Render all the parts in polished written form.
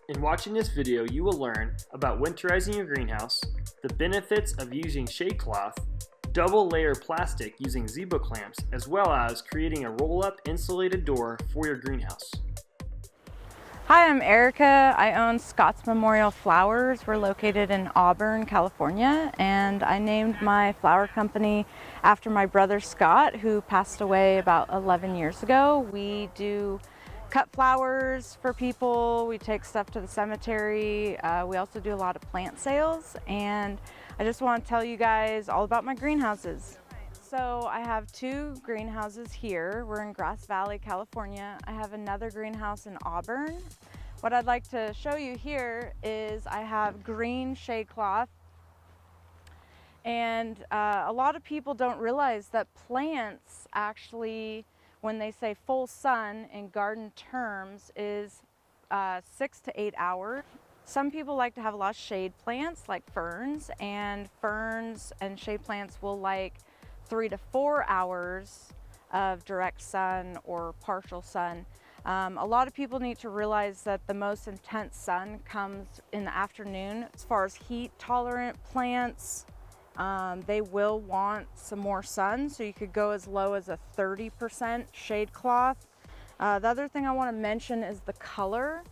In watching this video, you will learn about winterizing your greenhouse, the benefits of using shade cloth, double layer plastic using Zebo clamps, as well as creating a roll-up insulated door for your greenhouse. Hi, I'm Erica. I own Scott's Memorial Flowers. We're located in Auburn, California, and I named my flower company after my brother Scott, who passed away about 11 years ago. We do cut flowers for people. We take stuff to the cemetery. We also do a lot of plant sales, and I just want to tell you guys all about my greenhouses. So I have two greenhouses here. We're in Grass Valley, California. I have another greenhouse in Auburn. What I'd like to show you here is I have green shade cloth. And a lot of people don't realize that plants actually, when they say full sun in garden terms, is 6 to 8 hours. Some people like to have a lot of shade plants like ferns and shade plants will like 3 to 4 hours of direct sun or partial sun. A lot of people need to realize that the most intense sun comes in the afternoon. As far as heat tolerant plants, they will want some more sun, so you could go as low as a 30% shade cloth. The other thing I want to mention is the color.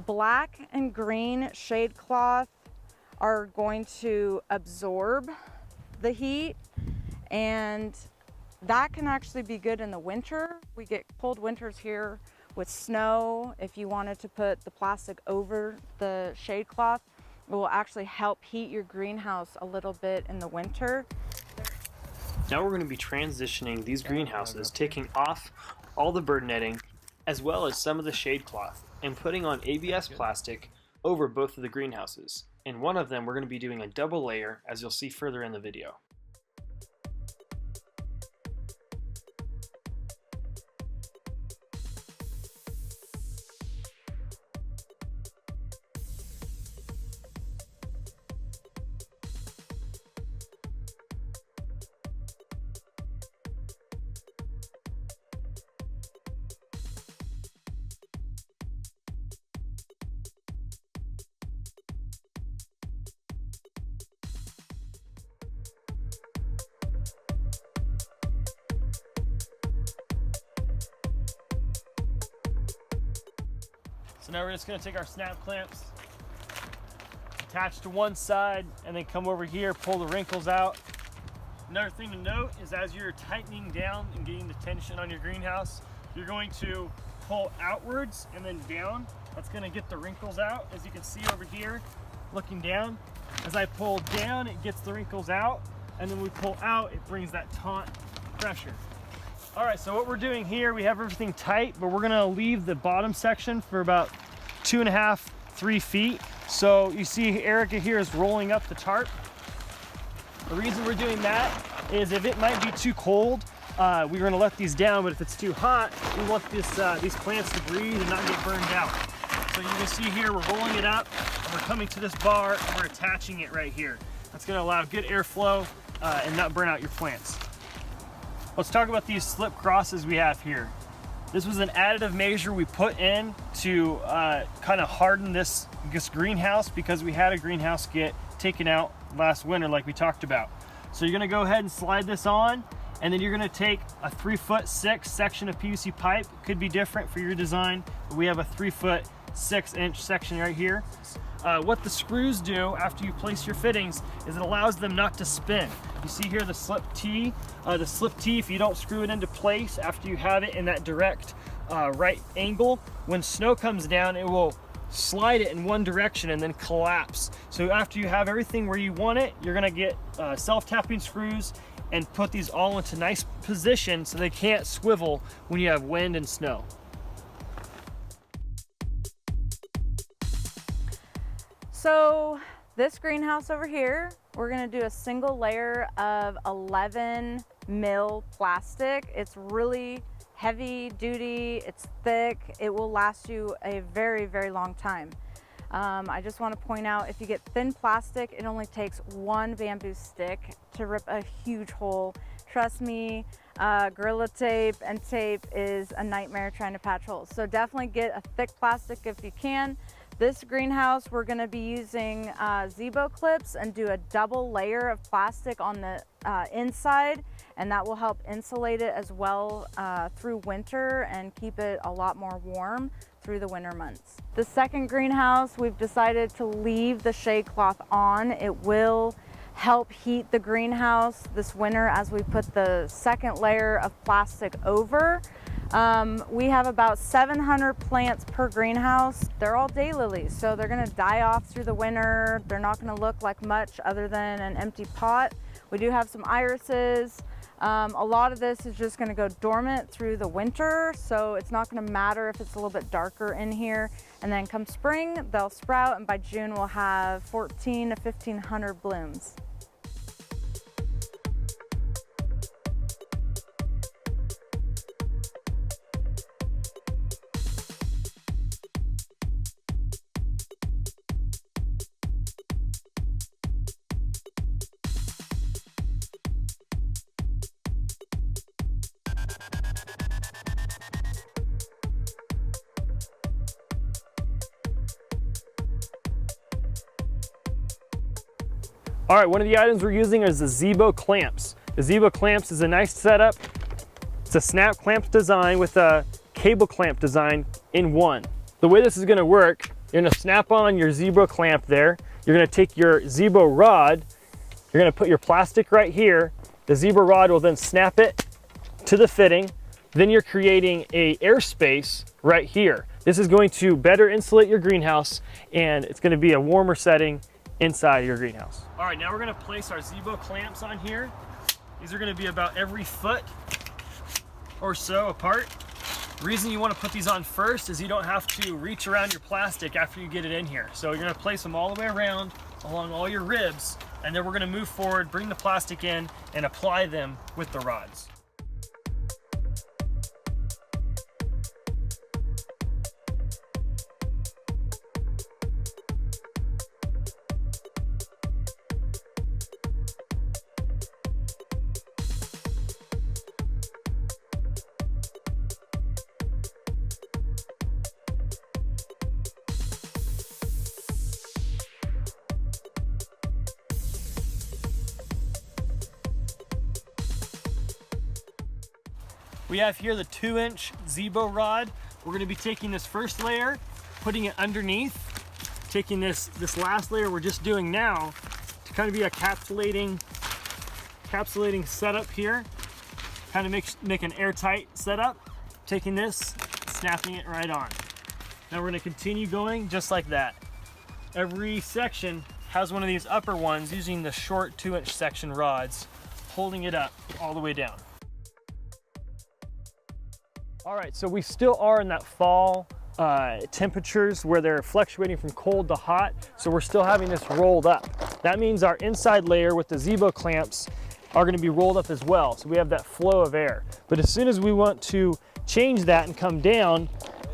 Black and green shade cloth are going to absorb the heat, and that can actually be good in the winter. We get cold winters here with snow. If you wanted to put the plastic over the shade cloth, it will actually help heat your greenhouse a little bit in the winter. Now we're going to be transitioning these greenhouses, taking off all the bird netting as well as some of the shade cloth and putting on ABS plastic over both of the greenhouses. In one of them we're going to be doing a double layer, as you'll see further in the video. So now we're just going to take our snap clamps, attach to one side, and then come over here, pull the wrinkles out. Another thing to note is as you're tightening down and getting the tension on your greenhouse, you're going to pull outwards and then down. That's going to get the wrinkles out. As you can see over here, looking down, as I pull down, it gets the wrinkles out, and then we pull out, it brings that taut pressure. All right, so what we're doing here, we have everything tight, but we're gonna leave the bottom section for about 2.5, 3 feet. So you see Erica here is rolling up the tarp. The reason we're doing that is if it might be too cold, we're gonna let these down, but if it's too hot, we want these plants to breathe and not get burned out. So you can see here, we're rolling it up, and we're coming to this bar, and we're attaching it right here. That's gonna allow good airflow and not burn out your plants. Let's talk about these slip crosses we have here. This was an additive measure we put in to kind of harden this greenhouse because we had a greenhouse get taken out last winter like we talked about. So you're gonna go ahead and slide this on, and then you're gonna take a 3'6" section of PVC pipe. Could be different for your design, but we have a 3'6" section right here. What the screws do after you place your fittings is it allows them not to spin. You see here the slip T. If you don't screw it into place after you have it in that direct right angle, when snow comes down, it will slide it in one direction and then collapse. So after you have everything where you want it, you're gonna get self-tapping screws and put these all into nice position so they can't swivel when you have wind and snow. So this greenhouse over here, we're gonna do a single layer of 11 mil plastic. It's really heavy duty, it's thick, it will last you a very, very long time. I just want to point out, if you get thin plastic, it only takes one bamboo stick to rip a huge hole. Trust me, Gorilla Tape and tape is a nightmare trying to patch holes. So definitely get a thick plastic if you can. This greenhouse, we're gonna be using Zebo clips and do a double layer of plastic on the inside, and that will help insulate it as well through winter and keep it a lot more warm through the winter months. The second greenhouse, we've decided to leave the shade cloth on. It will help heat the greenhouse this winter as we put the second layer of plastic over. We have about 700 plants per greenhouse. They're all daylilies, so they're gonna die off through the winter. They're not gonna look like much other than an empty pot. We do have some irises. A lot of this is just gonna go dormant through the winter, so it's not gonna matter if it's a little bit darker in here. And then come spring, they'll sprout, and by June we'll have 14 to 1,500 blooms. All right, one of the items we're using is the Zebo Clamps. The Zebo Clamps is a nice setup. It's a snap clamp design with a cable clamp design in one. The way this is gonna work, you're gonna snap on your Zebo clamp there. You're gonna take your Zebo rod, you're gonna put your plastic right here. The Zebo rod will then snap it to the fitting. Then you're creating a airspace right here. This is going to better insulate your greenhouse, and it's gonna be a warmer setting inside your greenhouse. All right, now we're gonna place our Zebo clamps on here. These are gonna be about every foot or so apart. The reason you wanna put these on first is you don't have to reach around your plastic after you get it in here. So you're gonna place them all the way around along all your ribs, and then we're gonna move forward, bring the plastic in, and apply them with the rods. We have here the 2-inch Zebo rod. We're gonna be taking this first layer, putting it underneath, taking this last layer we're just doing now to kind of be a encapsulating setup here, kind of make an airtight setup. Taking this, snapping it right on. Now we're gonna continue going just like that. Every section has one of these upper ones using the short 2-inch section rods, holding it up all the way down. All right, so we still are in that fall temperatures where they're fluctuating from cold to hot, so we're still having this rolled up. That means our inside layer with the Zebo clamps are gonna be rolled up as well, so we have that flow of air. But as soon as we want to change that and come down,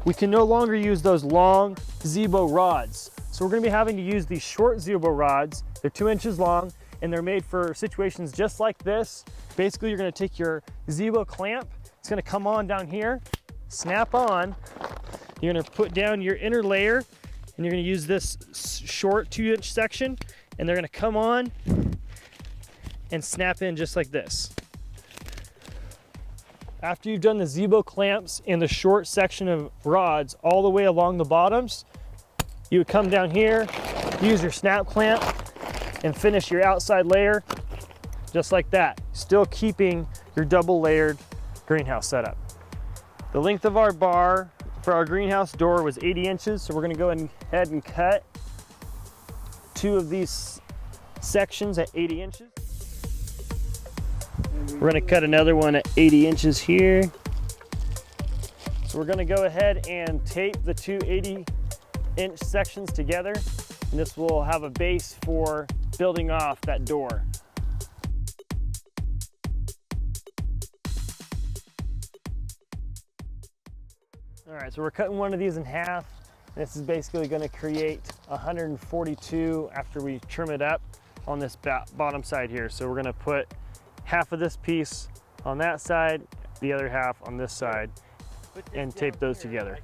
we can no longer use those long Zebo rods. So we're gonna be having to use these short Zebo rods. They're 2 inches long, and they're made for situations just like this. Basically, you're gonna take your Zebo clamp, it's gonna come on down here, snap on. You're gonna put down your inner layer, and you're gonna use this short 2-inch section, and they're gonna come on and snap in just like this. After you've done the Zebo clamps and the short section of rods all the way along the bottoms, you would come down here, use your snap clamp, and finish your outside layer just like that, still keeping your double layered greenhouse setup. The length of our bar for our greenhouse door was 80 inches, so we're gonna go ahead and cut 2 of these sections at 80 inches. We're gonna cut another one at 80 inches here. So we're gonna go ahead and tape the 2 80-inch sections together, and this will have a base for building off that door. All right, so we're cutting one of these in half. This is basically gonna create 142 after we trim it up on this bottom side here. So we're gonna put half of this piece on that side, the other half on this side, and tape those together.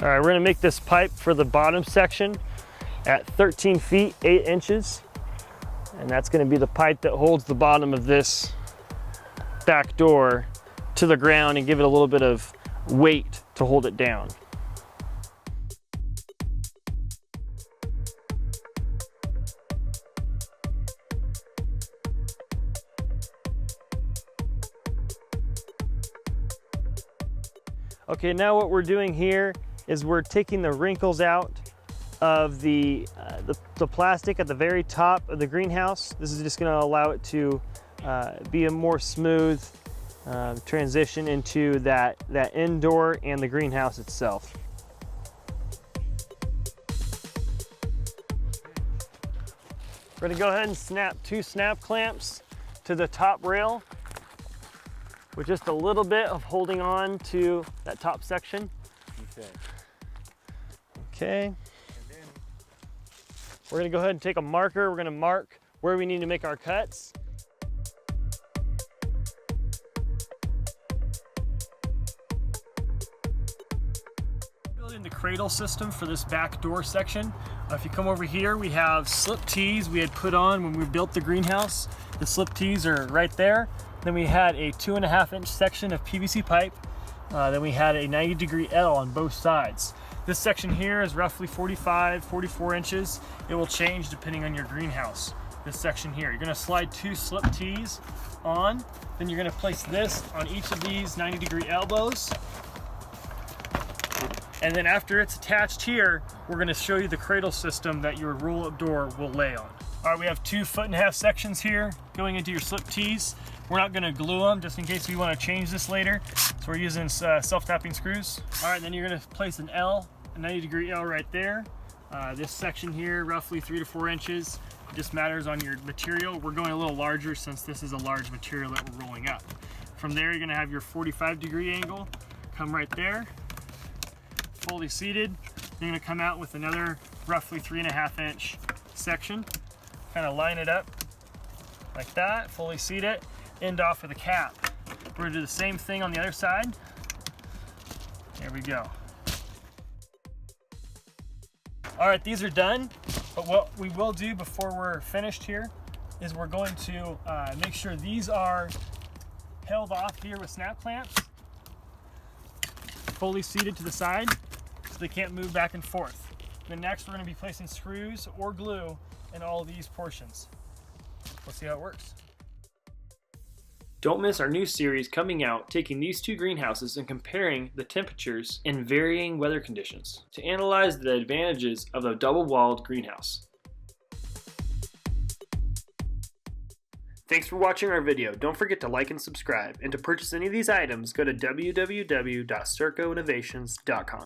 All right, we're gonna make this pipe for the bottom section at 13 feet, 8 inches. And that's gonna be the pipe that holds the bottom of this back door to the ground and give it a little bit of weight to hold it down. Okay, now what we're doing here is we're taking the wrinkles out of the plastic at the very top of the greenhouse. This is just going to allow it to be a more smooth transition into that indoor and the greenhouse itself. We're going to go ahead and snap 2 snap clamps to the top rail with just a little bit of holding on to that top section. Okay. We're gonna go ahead and take a marker. We're gonna mark where we need to make our cuts. Building the cradle system for this back door section. If you come over here, we have slip tees we had put on when we built the greenhouse. The slip tees are right there. Then we had a 2.5 inch section of PVC pipe. Then we had a 90-degree L on both sides. This section here is roughly 45, 44 inches. It will change depending on your greenhouse. This section here, you're gonna slide 2 slip tees on, then you're gonna place this on each of these 90-degree elbows. And then after it's attached here, we're gonna show you the cradle system that your roll-up door will lay on. All right, we have 2 1.5 sections here going into your slip tees. We're not gonna glue them just in case we wanna change this later. So we're using self-tapping screws. All right, then you're gonna place an L, a 90-degree L right there. This section here, roughly 3 to 4 inches. It just matters on your material. We're going a little larger since this is a large material that we're rolling up. From there, you're gonna have your 45-degree angle. Come right there, fully seated. You're gonna come out with another roughly 3.5 inch section. Kind of line it up like that, fully seat it, end off with a cap. We're gonna do the same thing on the other side. There we go. All right, these are done, but what we will do before we're finished here is we're going to make sure these are held off here with snap clamps, fully seated to the side, so they can't move back and forth. Then next, we're gonna be placing screws or glue in all of these portions. Let's see how it works. Don't miss our new series coming out, taking these 2 greenhouses and comparing the temperatures in varying weather conditions to analyze the advantages of a double-walled greenhouse. Thanks for watching our video. Don't forget to like and subscribe, and to purchase any of these items, go to www.circoinnovations.com.